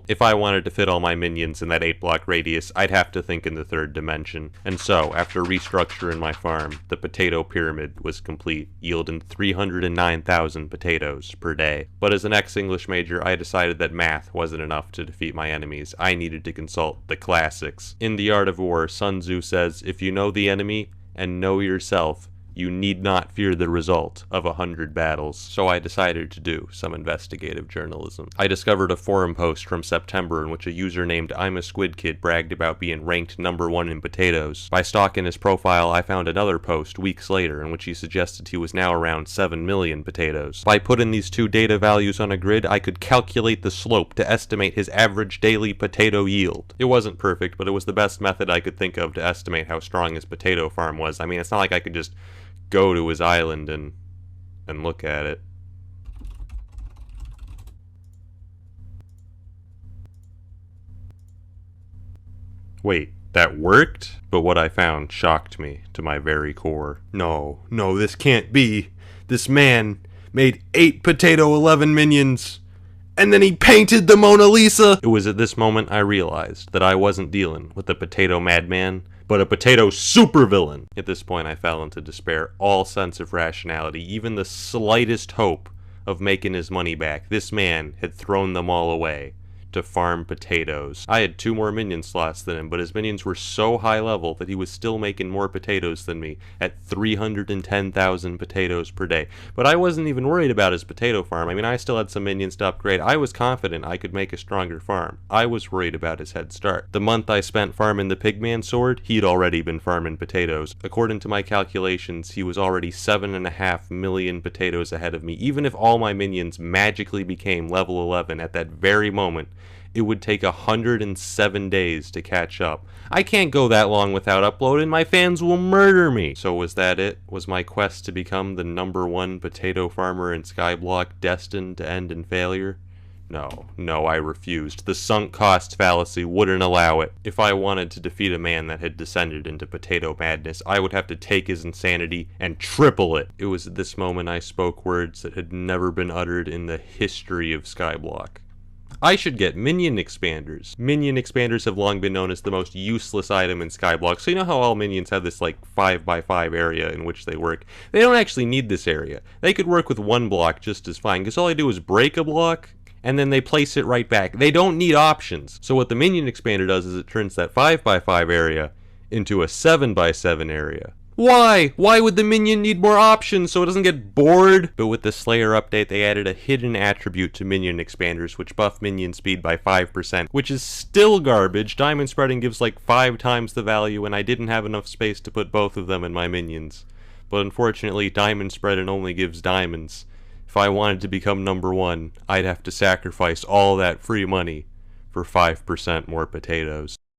If I wanted to fit all my minions in that 8-block radius, I'd have to think in the third dimension. And so, after restructuring my farm, the potato pyramid was complete, yielding 309,000 potatoes per day. But as an ex-English major, I decided that math wasn't enough to defeat my enemies. I needed to consult the classics. In The Art of War, Sun Tzu says, if you know the enemy and know yourself, you need not fear the result of 100 battles. So I decided to do some investigative journalism. I discovered a forum post from September in which a user named I'm a Squid Kid bragged about being ranked #1 in potatoes. By stalking his profile, I found another post weeks later in which he suggested he was now around 7 million potatoes. By putting these two data values on a grid, I could calculate the slope to estimate his average daily potato yield. It wasn't perfect, but it was the best method I could think of to estimate how strong his potato farm was. I mean, it's not like I could just go to his island and look at it. Wait, that worked? But what I found shocked me to my very core. No, this can't be. This man made 8 potato 11 minions, and then he painted the Mona Lisa! It was at this moment I realized that I wasn't dealing with a potato madman, but a potato supervillain. At this point I fell into despair, all sense of rationality, even the slightest hope of making his money back. This man had thrown them all away to farm potatoes. I had 2 more minion slots than him, but his minions were so high level that he was still making more potatoes than me at 310,000 potatoes per day. But I wasn't even worried about his potato farm. I mean, I still had some minions to upgrade. I was confident I could make a stronger farm. I was worried about his head start. The month I spent farming the Pigman sword, he'd already been farming potatoes. According to my calculations, he was already 7.5 million potatoes ahead of me. Even if all my minions magically became level 11 at that very moment, it would take 107 days to catch up. I can't go that long without uploading. My fans will murder me. So was that it? Was my quest to become the #1 potato farmer in Skyblock destined to end in failure? No, I refused. The sunk cost fallacy wouldn't allow it. If I wanted to defeat a man that had descended into potato madness, I would have to take his insanity and triple it. It was at this moment I spoke words that had never been uttered in the history of Skyblock. I should get minion expanders. Minion expanders have long been known as the most useless item in Skyblock. So you know how all minions have this like 5x5 area in which they work? They don't actually need this area. They could work with 1 block just as fine, because all they do is break a block and then they place it right back. They don't need options. So what the minion expander does is it turns that 5x5 area into a 7x7 area. Why? Why would the minion need more options so it doesn't get bored? But with the Slayer update, they added a hidden attribute to minion expanders, which buff minion speed by 5%, which is still garbage. Diamond spreading gives like 5 times the value, and I didn't have enough space to put both of them in my minions. But unfortunately, diamond spreading only gives diamonds. If I wanted to become #1, I'd have to sacrifice all that free money for 5% more potatoes.